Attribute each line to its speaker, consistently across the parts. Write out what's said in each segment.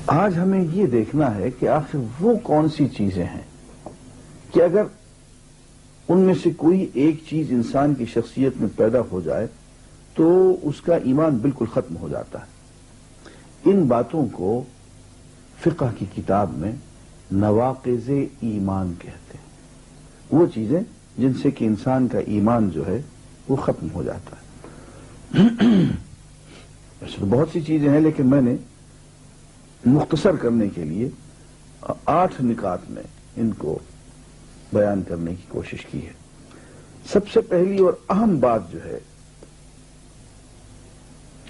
Speaker 1: آج ہمیں یہ دیکھنا ہے کہ آخر وہ کون سی چیزیں ہیں کہ اگر ان میں سے کوئی ایک چیز انسان کی شخصیت میں پیدا ہو جائے تو اس کا ایمان بالکل ختم ہو جاتا ہے۔ ان باتوں کو فقہ کی کتاب میں نواقض ایمان کہتے ہیں، وہ چیزیں جن سے کہ انسان کا ایمان جو ہے وہ ختم ہو جاتا ہے۔ ویسے تو بہت سی چیزیں ہیں، لیکن میں نے مختصر کرنے کے لیے 8 نکات میں ان کو بیان کرنے کی کوشش کی ہے۔ سب سے پہلی اور اہم بات جو ہے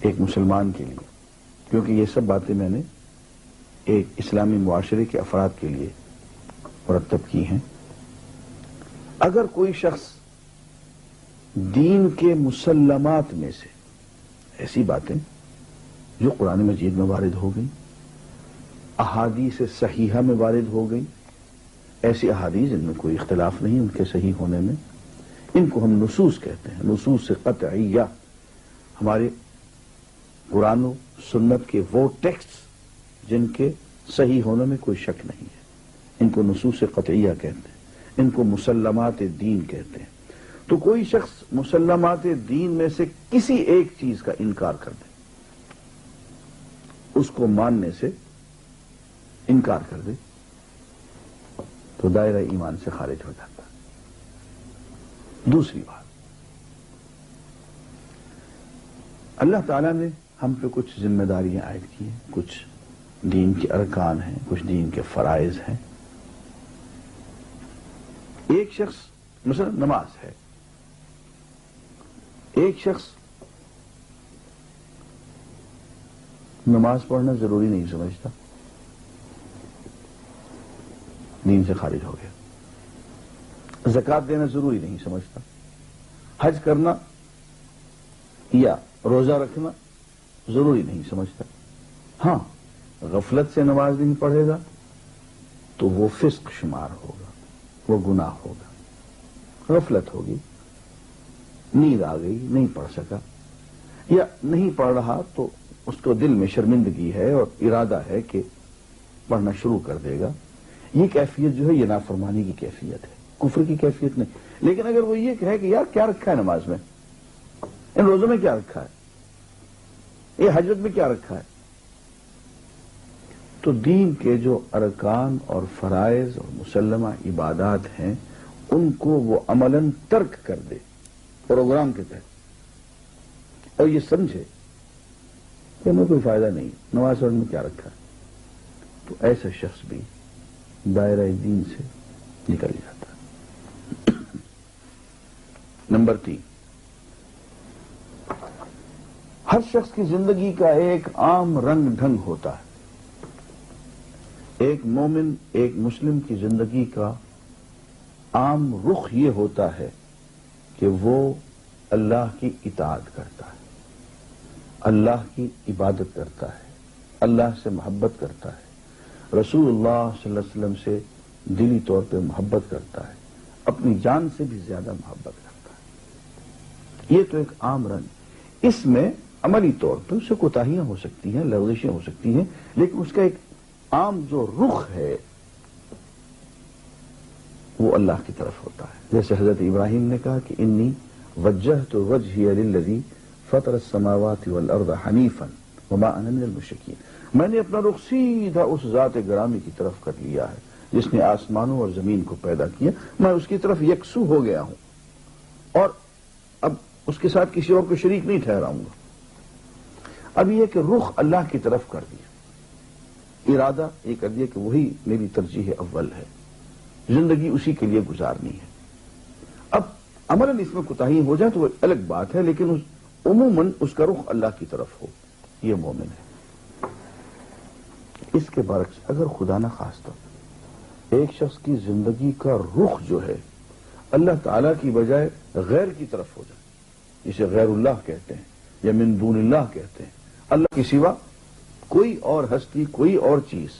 Speaker 1: ایک مسلمان کے لیے، کیونکہ یہ سب باتیں میں نے ایک اسلامی معاشرے کے افراد کے لیے مرتب کی ہیں، اگر کوئی شخص دین کے مسلمات میں سے ایسی باتیں جو قرآن مجید میں وارد ہو گئی، احادیث صحیحہ میں وارد ہو گئی، ایسی احادیث جن میں کوئی اختلاف نہیں ان کے صحیح ہونے میں، ان کو ہم نصوص کہتے ہیں۔ نصوص قطعیہ، ہمارے قرآن و سنت کے وہ ٹیکسٹ جن کے صحیح ہونے میں کوئی شک نہیں ہے، ان کو نصوص قطعیہ کہتے ہیں، ان کو مسلمات دین کہتے ہیں۔ تو کوئی شخص مسلمات دین میں سے کسی ایک چیز کا انکار کر دے، اس کو ماننے سے انکار کر دے، تو دائرہ ایمان سے خارج ہو جاتا ہے۔ دوسری بات، اللہ تعالیٰ نے ہم پہ کچھ ذمہ داریاں عائد کی ہیں، کچھ دین کے ارکان ہیں، کچھ دین کے فرائض ہیں۔ ایک شخص مثلا نماز ہے، ایک شخص نماز پڑھنا ضروری نہیں سمجھتا، دین سے خارج ہو گیا۔ زکوٰۃ دینا ضروری نہیں سمجھتا، حج کرنا یا روزہ رکھنا ضروری نہیں سمجھتا۔ ہاں، غفلت سے نماز نہیں پڑھے گا تو وہ فسق شمار ہوگا، وہ گناہ ہوگا۔ غفلت ہوگی، نیند آ گئی، نہیں پڑھ سکا، یا نہیں پڑھ رہا تو اس کو دل میں شرمندگی ہے اور ارادہ ہے کہ پڑھنا شروع کر دے گا، یہ کیفیت جو ہے یہ نافرمانی کی کیفیت ہے، کفر کی کیفیت نہیں۔ لیکن اگر وہ یہ کہے کہ یار کیا رکھا ہے نماز میں، ان روزوں میں کیا رکھا ہے، یہ حجت میں کیا رکھا ہے، تو دین کے جو ارکان اور فرائض اور مسلمہ عبادات ہیں ان کو وہ عملاً ترک کر دے پروگرام کے تحت، اور یہ سمجھے کہ ہمیں کوئی فائدہ نہیں، نماز پڑھنے میں کیا رکھا ہے، تو ایسا شخص بھی دائرہ دین سے نکل جاتا ہے۔ نمبر 3، ہر شخص کی زندگی کا ایک عام رنگ ڈھنگ ہوتا ہے۔ ایک مومن، ایک مسلم کی زندگی کا عام رخ یہ ہوتا ہے کہ وہ اللہ کی اطاعت کرتا ہے، اللہ کی عبادت کرتا ہے، اللہ سے محبت کرتا ہے، رسول اللہ صلی اللہ علیہ وسلم سے دلی طور پہ محبت کرتا ہے، اپنی جان سے بھی زیادہ محبت کرتا ہے۔ یہ تو ایک عام رنگ، اس میں عملی طور پہ اس سے کوتاہیاں ہو سکتی ہیں، لغزشیں ہو سکتی ہیں، لیکن اس کا ایک عام جو رخ ہے وہ اللہ کی طرف ہوتا ہے۔ جیسے حضرت ابراہیم نے کہا کہ انی وجہت وجہی للذی فطر السماوات والارض حنیفا وما انا من المشرکین، میں نے اپنا رخ سیدھا اس ذات گرامی کی طرف کر لیا ہے جس نے آسمانوں اور زمین کو پیدا کیا، میں اس کی طرف یکسو ہو گیا ہوں اور اب اس کے ساتھ کسی اور کو شریک نہیں ٹھہراؤں گا۔ اب یہ کہ رخ اللہ کی طرف کر دیا، ارادہ یہ کر دیا کہ وہی میری ترجیح اول ہے، زندگی اسی کے لیے گزارنی ہے۔ اب عملاً اس میں کوتاہی ہو جائے تو وہ الگ بات ہے، لیکن عموماً اس کا رخ اللہ کی طرف ہو، یہ مومن ہے۔ اس کے برعکس اگر خدا نہ خواستہ ایک شخص کی زندگی کا رخ جو ہے اللہ تعالیٰ کی بجائے غیر کی طرف ہو جائے، جسے غیر اللہ کہتے ہیں یا من دون اللہ کہتے ہیں، اللہ کے سوا کوئی اور ہستی، کوئی اور چیز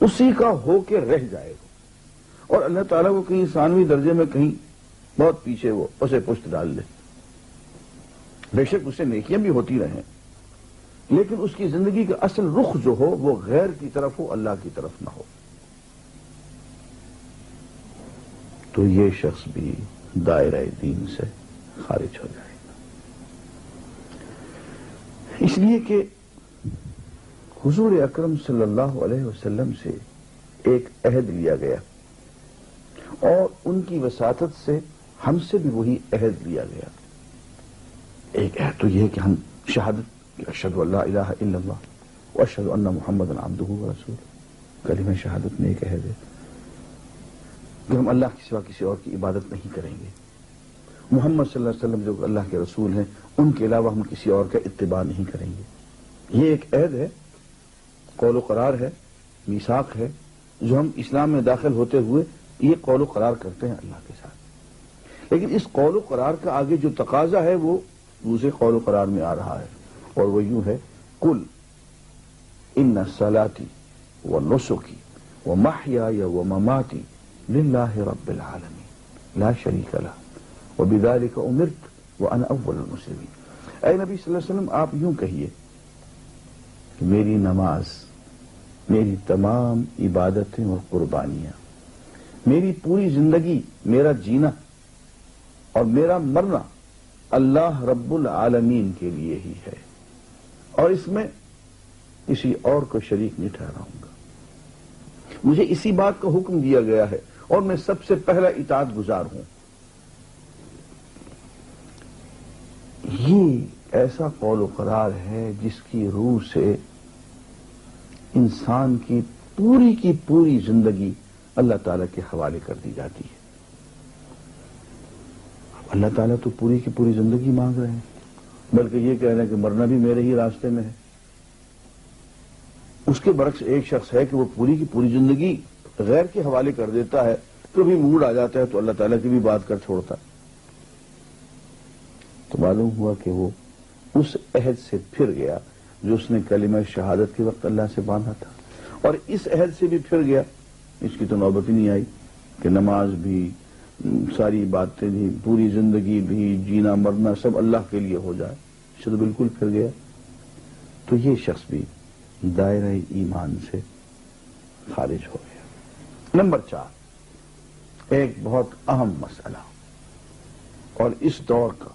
Speaker 1: اسی کا ہو کے رہ جائے گا، اور اللہ تعالیٰ کو کہیں ثانوی درجے میں کہیں بہت پیچھے وہ اسے پشت ڈال لے، بے شک اسے نیکیاں بھی ہوتی رہیں، لیکن اس کی زندگی کا اصل رخ جو ہو وہ غیر کی طرف ہو، اللہ کی طرف نہ ہو، تو یہ شخص بھی دائرہ دین سے خارج ہو جائے گا۔ اس لیے کہ حضور اکرم صلی اللہ علیہ وسلم سے ایک عہد لیا گیا اور ان کی وساطت سے ہم سے بھی وہی عہد لیا گیا۔ ایک عہد تو یہ ہے کہ ہم شہادت کہ اشہد ان لا الہ الا اللہ واشہد ان محمدا عبدہ ورسولہ، کلمہ شہادت میں ایک عہد ہے کہ ہم اللہ کے سوا کسی اور کی عبادت نہیں کریں گے، محمد صلی اللہ علیہ وسلم جو اللہ کے رسول ہیں ان کے علاوہ ہم کسی اور کا اتباع نہیں کریں گے۔ یہ ایک عہد ہے، قول و قرار ہے، میثاق ہے، جو ہم اسلام میں داخل ہوتے ہوئے یہ قول و قرار کرتے ہیں اللہ کے ساتھ۔ لیکن اس قول و قرار کا آگے جو تقاضا ہے وہ دوسرے قول و قرار میں آ رہا ہے، اور وہ یوں ہے، قل ان صلاتی ونسکی ومحیای ومماتی للہ رب العالمین لا شریک لہ وبذلک امرت وانا اول المسلمین۔ اے نبی صلی اللہ علیہ وسلم، آپ یوں کہیے کہ میری نماز، میری تمام عبادتیں اور قربانیاں، میری پوری زندگی، میرا جینا اور میرا مرنا اللہ رب العالمین کے لیے ہی ہے، اور اس میں کسی اور کو شریک نہیں ٹھہراؤں گا۔ مجھے اسی بات کا حکم دیا گیا ہے اور میں سب سے پہلا اطاعت گزار ہوں۔ یہ ایسا قول و قرار ہے جس کی روح سے انسان کی پوری زندگی اللہ تعالیٰ کے حوالے کر دی جاتی ہے۔ اللہ تعالیٰ تو پوری کی پوری زندگی مانگ رہے ہیں، بلکہ یہ کہہ رہے ہیں کہ مرنا بھی میرے ہی راستے میں ہے۔ اس کے برعکس ایک شخص ہے کہ وہ پوری کی پوری زندگی غیر کے حوالے کر دیتا ہے، کبھی موڈ آ جاتا ہے تو اللہ تعالیٰ کی بھی بات کر چھوڑتا ہے۔ تو معلوم ہوا کہ وہ اس عہد سے پھر گیا جو اس نے کلمہ شہادت کے وقت اللہ سے باندھا تھا، اور اس عہد سے بھی پھر گیا، اس کی تو نوبت ہی نہیں آئی کہ نماز بھی، ساری باتیں بھی، پوری زندگی بھی، جینا مرنا سب اللہ کے لیے ہو جائے، اس سے تو بالکل پھر گیا۔ تو یہ شخص بھی دائرہ ایمان سے خارج ہو گیا۔ نمبر 4، ایک بہت اہم مسئلہ اور اس دور کا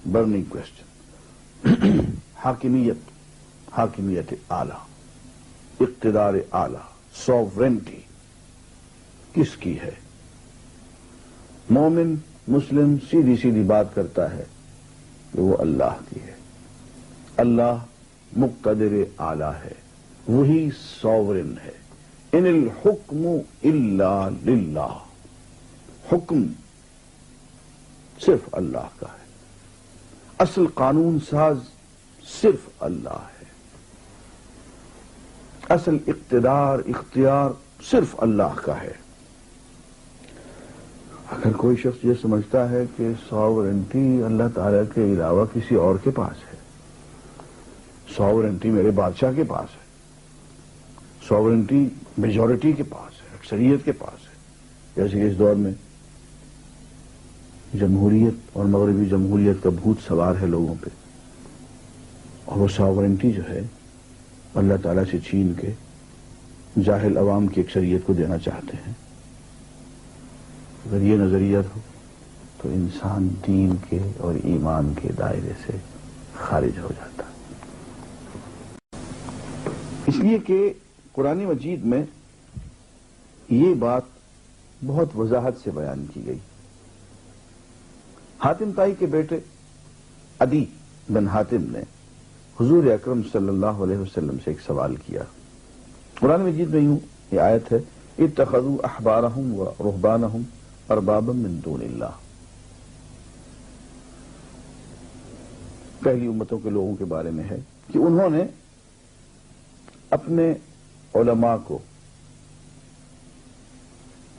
Speaker 1: برننگ کوسچن، حاکمیت اعلی، اقتدار اعلی، سوورنٹی کس کی ہے؟ مومن مسلم سیدھی بات کرتا ہے کہ وہ اللہ کی ہے۔ اللہ مقتدر اعلی ہے، وہی سوورن ہے۔ ان الحکم الا للہ، حکم صرف اللہ کا ہے، اصل قانون ساز صرف اللہ ہے، اصل اقتدار اختیار صرف اللہ کا ہے۔ اگر کوئی شخص یہ سمجھتا ہے کہ ساورنٹی اللہ تعالیٰ کے علاوہ کسی اور کے پاس ہے، ساورنٹی میرے بادشاہ کے پاس ہے، ساورنٹی میجورٹی کے پاس ہے، اکثریت کے پاس ہے، جیسے کہ اس دور میں جمہوریت اور مغربی جمہوریت کا بھوت سوار ہے لوگوں پہ، اور وہ ساورنٹی جو ہے اللہ تعالیٰ سے چھین کے جاہل عوام کی اکثریت کو دینا چاہتے ہیں۔ اگر یہ نظریہ ہو تو انسان دین کے اور ایمان کے دائرے سے خارج ہو جاتا ہے۔ اس لیے کہ قرآن مجید میں یہ بات بہت وضاحت سے بیان کی گئی۔ حاتم طائی کے بیٹے عدی بن حاتم نے حضور اکرم صلی اللہ علیہ وسلم سے ایک سوال کیا۔ قرآن مجید میں یوں یہ آیت ہے، اتخذوا احبارهم ورهبانهم اربابا من دون اللہ۔ پہلی امتوں کے لوگوں کے بارے میں ہے کہ انہوں نے اپنے علماء کو،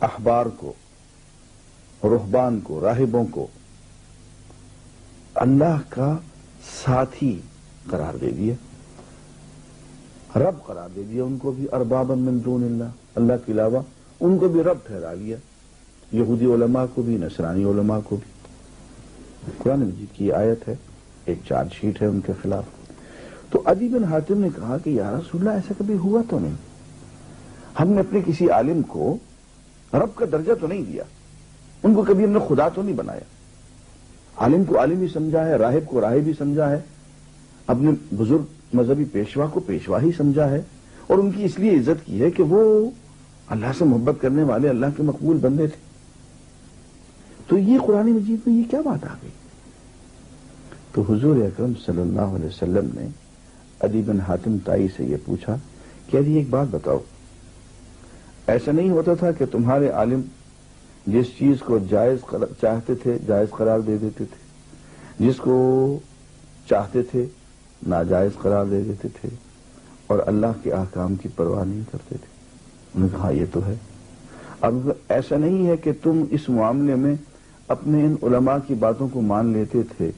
Speaker 1: احبار کو، رہبان کو، راہبوں کو اللہ کا ساتھی قرار دے دیا، رب قرار دے دیا، ان کو بھی اربابا من دون اللہ، اللہ کے علاوہ ان کو بھی رب ٹھہرا لیا، یہودی علماء کو بھی، نصرانی علماء کو بھی۔ قرآن مجید کی آیت ہے، ایک چارج شیٹ ہے ان کے خلاف۔ تو عدی بن حاتم نے کہا کہ یا رسول اللہ ایسا کبھی ہوا تو نہیں، ہم نے اپنے کسی عالم کو رب کا درجہ تو نہیں دیا، ان کو کبھی ہم نے خدا تو نہیں بنایا، عالم کو عالم ہی سمجھا ہے، راہب کو راہب ہی سمجھا ہے، اپنے بزرگ مذہبی پیشوا کو پیشوا ہی سمجھا ہے، اور ان کی اس لیے عزت کی ہے کہ وہ اللہ سے محبت کرنے والے اللہ کے مقبول بندے تھے۔ تو یہ قرآن مجید میں یہ کیا بات آ گئی؟ تو حضور اکرم صلی اللہ علیہ وسلم نے عدی بن حاتم طائی سے یہ پوچھا کہ عدی ایک بات بتاؤ، ایسا نہیں ہوتا تھا کہ تمہارے عالم جس چیز کو جائز چاہتے تھے جائز قرار دے دیتے تھے، جس کو چاہتے تھے ناجائز قرار دے دیتے تھے، اور اللہ کے احکام کی پرواہ نہیں کرتے تھے؟ انہوں نے کہا یہ تو ہے۔ اب ایسا نہیں ہے کہ تم اس معاملے میں اپنے ان علماء کی باتوں کو مان لیتے تھے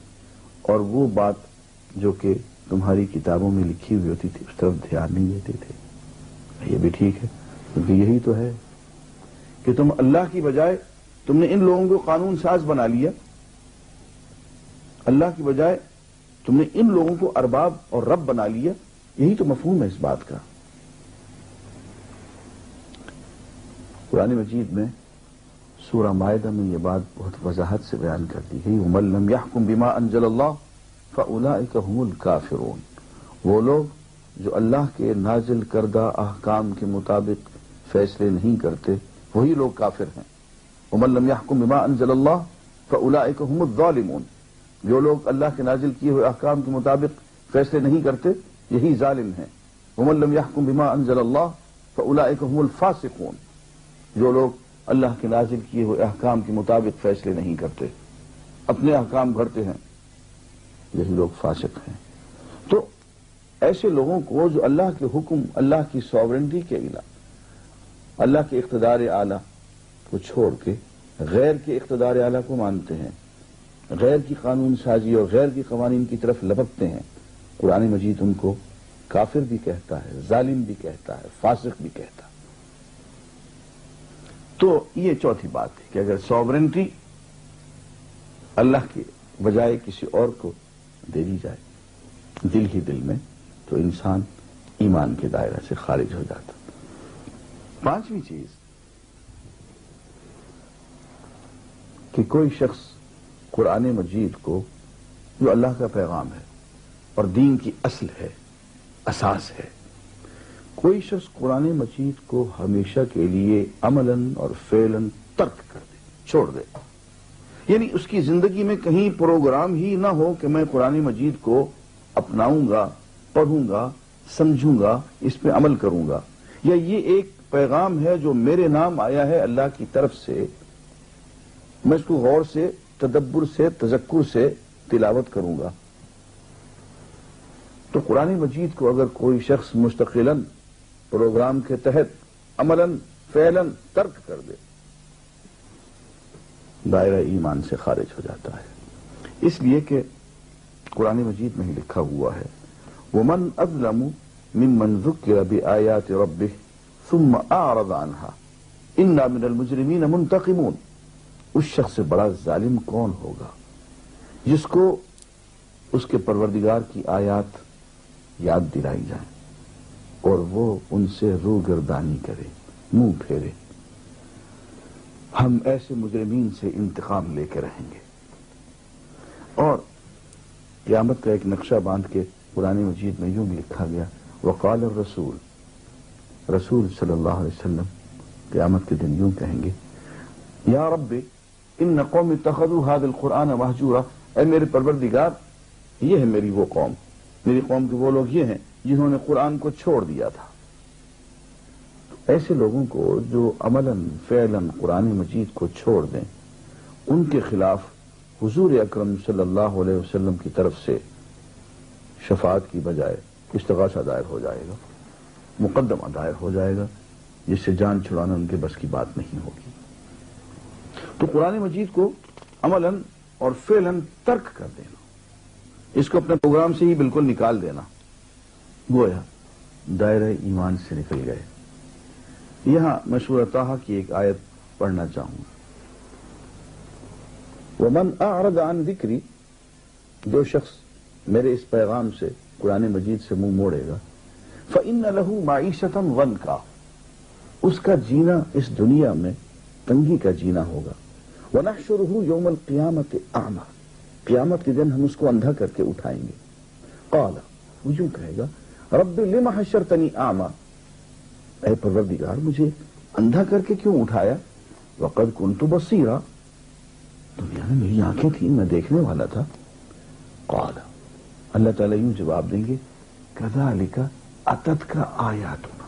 Speaker 1: اور وہ بات جو کہ تمہاری کتابوں میں لکھی ہوئی ہوتی تھی اس طرف دھیان نہیں دیتے تھے؟ یہ بھی ٹھیک ہے، کیونکہ یہی تو ہے کہ تم اللہ کی بجائے تم نے ان لوگوں کو قانون ساز بنا لیا، اللہ کی بجائے تم نے ان لوگوں کو ارباب اور رب بنا لیا، یہی تو مفہوم ہے اس بات کا۔ قرآن مجید میں سورہ مائدہ میں یہ بات بہت وضاحت سے بیان کر دی گئی، وَمَن لَّمْ يَحْكُم بِمَا أَنزَلَ اللَّهُ فَأُولَٰئِكَ هُمُ الْكَافِرُونَ، وہ لوگ جو اللہ کے نازل کردہ احکام کے مطابق فیصلے نہیں کرتے وہی لوگ کافر ہیں۔ وَمَن لَّمْ يَحْكُم بِمَا أَنزَلَ اللَّهُ فَأُولَٰئِكَ هُمُ الظَّالِمُونَ، جو لوگ اللہ کے نازل کیے ہوئے احکام کے مطابق فیصلے نہیں کرتے یہی ظالم ہیں۔ وَمَن لَّمْ يَحْكُم بِمَا أَنزَلَ اللَّهُ فَأُولَٰئِكَ هُمُ الْفَاسِقُونَ، جو لوگ اللہ کے نازل کیے ہوئے احکام کے مطابق فیصلے نہیں کرتے، اپنے احکام گھڑتے ہیں، یہی لوگ فاسق ہیں۔ تو ایسے لوگوں کو جو اللہ کے حکم، اللہ کی سوورنٹی کے علاوہ اللہ کے اقتدار اعلیٰ کو چھوڑ کے غیر کے اقتدار اعلیٰ کو مانتے ہیں، غیر کی قانون سازی اور غیر کی قوانین کی طرف لپکتے ہیں، قرآن مجید ان کو کافر بھی کہتا ہے، ظالم بھی کہتا ہے، فاسق بھی کہتا ہے۔ تو یہ چوتھی بات ہے کہ اگر سوورنٹی اللہ کے بجائے کسی اور کو دے دی جائے دل ہی دل میں تو انسان ایمان کے دائرہ سے خارج ہو جاتا۔ پانچویں چیز کہ کوئی شخص قرآن مجید کو جو اللہ کا پیغام ہے اور دین کی اصل ہے، اساس ہے، کوئی شخص قرآن مجید کو ہمیشہ کے لیے عملاً اور فعلاً ترک کر دے، چھوڑ دے، یعنی اس کی زندگی میں کہیں پروگرام ہی نہ ہو کہ میں قرآن مجید کو اپناؤں گا، پڑھوں گا، سمجھوں گا، اس پہ عمل کروں گا، یا یہ ایک پیغام ہے جو میرے نام آیا ہے اللہ کی طرف سے، میں اس کو غور سے، تدبر سے، تذکر سے تلاوت کروں گا۔ تو قرآن مجید کو اگر کوئی شخص مستقلاً پروگرام کے تحت عملاً فعلاً ترک کر دے دائرہ ایمان سے خارج ہو جاتا ہے، اس لیے کہ قرآن مجید میں ہی لکھا ہوا ہے وَمَنْ أَظْلَمُ مِمَّنْ ذُكِّرَ بِآيَاتِ رَبِّهِ ثُمَّ أَعْرَضَ عَنْهَا إِنَّا مِنَ الْمُجْرِمِينَ مُنْتَقِمُونَ، اس شخص سے بڑا ظالم کون ہوگا جس کو اس کے پروردگار کی آیات یاد دلائی جائیں اور وہ ان سے روگردانی کرے، منہ پھیرے۔ ہم ایسے مجرمین سے انتقام لے کے رہیں گے۔ اور قیامت کا ایک نقشہ باندھ کے قرآن مجید میں یوں بھی لکھا گیا وقال الرسول، رسول صلی اللہ علیہ وسلم قیامت کے دن یوں کہیں گے یا رب ان قوم اتخذوا هذا القرآن مہجورا، اے میرے پروردگار یہ ہے میری وہ قوم، میری قوم کے وہ لوگ یہ ہیں جنہوں نے قرآن کو چھوڑ دیا تھا۔ ایسے لوگوں کو جو عملاً فعلاً قرآن مجید کو چھوڑ دیں ان کے خلاف حضور اکرم صلی اللہ علیہ وسلم کی طرف سے شفاعت کی بجائے استغاثہ دائر ہو جائے گا، مقدمہ دائر ہو جائے گا، جس سے جان چھڑانا ان کے بس کی بات نہیں ہوگی۔ تو قرآن مجید کو عملاً اور فعلاً ترک کر دینا، اس کو اپنے پروگرام سے ہی بالکل نکال دینا، گویا دائرہ ایمان سے نکل گئے۔ یہاں میں سورہ طٰہٰ کی ایک آیت پڑھنا چاہوں گا وَمَنْ أَعْرَضَ عَنْ ذِكْرِي، جو شخص میرے اس پیغام سے قرآن مجید سے منہ موڑے گا فَإِنَّ لَهُ مَعِيشَةً ضَنْكَا، اس کا جینا اس دنیا میں تنگی کا جینا ہوگا. وَنَحْشُرُهُ يَوْمَ الْقِيَامَةِ أَعْمَى، قیامت کے دن ہم اس کو اندھا کر کے اٹھائیں گے. قال، وہ یوں کہے گا رب لم حشرتنی اعمی، اے پروردگار مجھے اندھا کر کے کیوں اٹھایا؟ وقد كنت بصیرا، دنیا میں میری آنکھیں تھیں، میں دیکھنے والا تھا. قال، اللہ تعالیٰ یوں جواب دیں گے کذالک اتتک آیاتنا،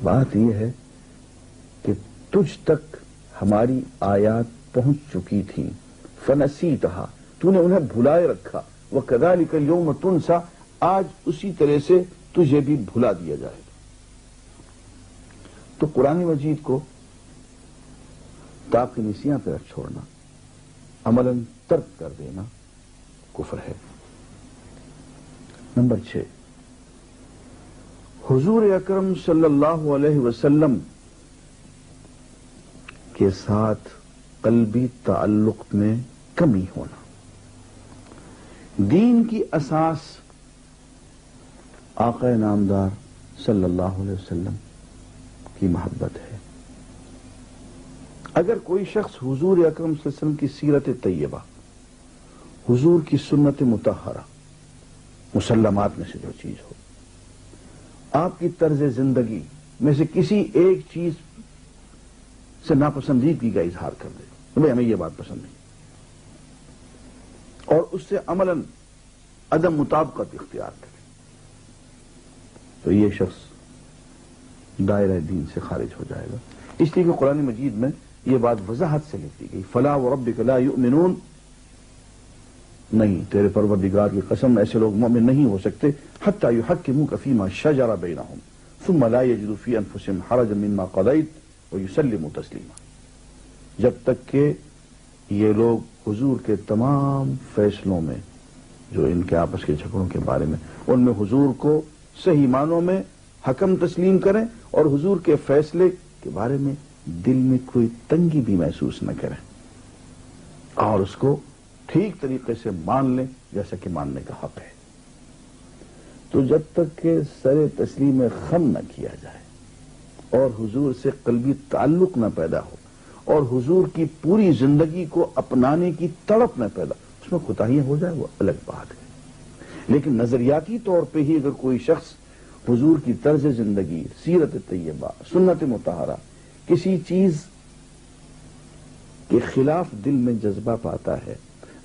Speaker 1: بات یہ ہے کہ تجھ تک ہماری آیات پہنچ چکی تھیں. فنسیتہا، تو نے انہیں بھلائے رکھا. وکذالک اليوم تنسا، آج اسی طرح سے تجھے بھی بھلا دیا جائے گا. تو قرآن مجید کو طاق نسیاں پہ رکھ چھوڑنا، عملاً ترک کر دینا کفر ہے. نمبر 6، حضور اکرم صلی اللہ علیہ وسلم کے ساتھ قلبی تعلق میں کمی ہونا. دین کی اساس آقا نامدار صلی اللہ علیہ وسلم کی محبت ہے. اگر کوئی شخص حضور اکرم صلی اللہ علیہ وسلم کی سیرت طیبہ، حضور کی سنت مطہرہ، مسلمات میں سے جو چیز ہو، آپ کی طرز زندگی میں سے کسی ایک چیز سے ناپسندیدگی کا اظہار کر دے تو بھئی ہمیں یہ بات پسند نہیں، اور اس سے عملاً عدم مطابقت اختیار کرے، تو یہ شخص دائرہ دین سے خارج ہو جائے گا. اس لیے کہ قرآن مجید میں یہ بات وضاحت سے لکھ دی گئی فلا وربک لا یؤمنون، نہیں تیرے پروردگار کی قسم ایسے لوگ مومن نہیں ہو سکتے حتی یحکموک فیما شجر بینہم ثم لا یجدوا فی انفسہم حرجا مما قضیت ویسلموا تسلیما، جب تک کہ یہ لوگ حضور کے تمام فیصلوں میں جو ان کے آپس کے جھگڑوں کے بارے میں، ان میں حضور کو صحیح معنوں میں حکم تسلیم کریں اور حضور کے فیصلے کے بارے میں دل میں کوئی تنگی بھی محسوس نہ کریں اور اس کو ٹھیک طریقے سے مان لیں جیسا کہ ماننے کا حق ہے. تو جب تک کہ سر تسلیم خم نہ کیا جائے اور حضور سے قلبی تعلق نہ پیدا ہو اور حضور کی پوری زندگی کو اپنانے کی تڑپ نہ پیدا، اس میں کوتاہیاں ہو جائے وہ الگ بات ہے. لیکن نظریاتی طور پہ ہی اگر کوئی شخص حضور کی طرز زندگی، سیرت طیبہ، سنت مطہرہ، کسی چیز کے خلاف دل میں جذبہ پاتا ہے،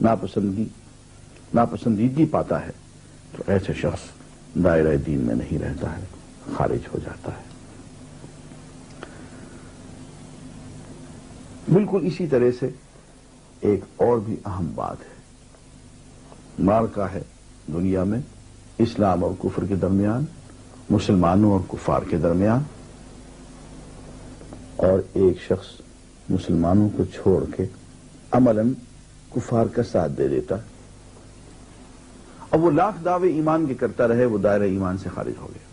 Speaker 1: ناپسندیدگی پاتا ہے، تو ایسے شخص دائرہ دین میں نہیں رہتا ہے، خارج ہو جاتا ہے. بالکل اسی طرح سے ایک اور بھی اہم بات ہے، معرکہ ہے دنیا میں اسلام اور کفر کے درمیان، مسلمانوں اور کفار کے درمیان، اور ایک شخص مسلمانوں کو چھوڑ کے عملاً کفار کا ساتھ دے دیتا ہے. اب وہ لاکھ دعوے ایمان کے کرتا رہے، وہ دائرہ ایمان سے خارج ہو گیا.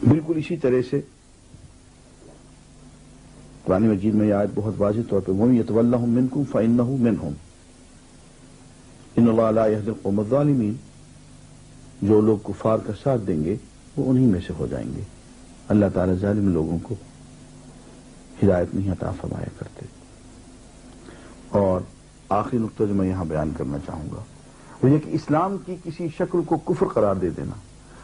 Speaker 1: بالکل اسی طرح سے قرآن مجید میں یہ آیت بہت واضح طور پہ وَمَن يَتَوَلَّهُم مِّنكُمْ فَإِنَّهُ مِنْهُمْ إِنَّ اللَّهَ لَا يَهْدِي الْقَوْمَ الظَّالِمِينَ، جو لوگ کفار کا ساتھ دیں گے وہ انہی میں سے ہو جائیں گے. اللہ تعالیٰ ظالم لوگوں کو ہدایت نہیں عطا فرمایا کرتے. اور آخری نقطہ جو میں یہاں بیان کرنا چاہوں گا وہ یہ کہ اسلام کی کسی شکل کو کفر قرار دے دینا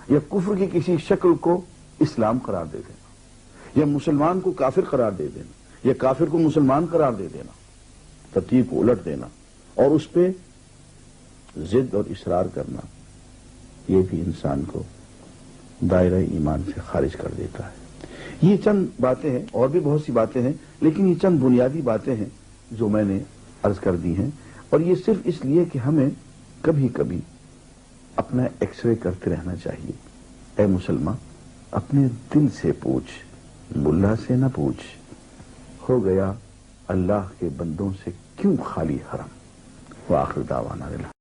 Speaker 1: یا کفر کی کسی شکل کو اسلام قرار دے دینا یا مسلمان کو کافر قرار دے دینا یا کافر کو مسلمان قرار دے دینا، ترتیب کو الٹ دینا اور اس پہ ضد اور اصرار کرنا، یہ بھی انسان کو دائرہ ایمان سے خارج کر دیتا ہے. یہ چند باتیں ہیں، اور بھی بہت سی باتیں ہیں، لیکن یہ چند بنیادی باتیں ہیں جو میں نے عرض کر دی ہیں، اور یہ صرف اس لیے کہ ہمیں کبھی کبھی اپنا ایکس رے کرتے رہنا چاہیے. اے مسلمان، اپنے دل سے پوچھ، ملا سے نہ پوچھ، ہو گیا اللہ کے بندوں سے کیوں خالی حرم. وآخر دعوانا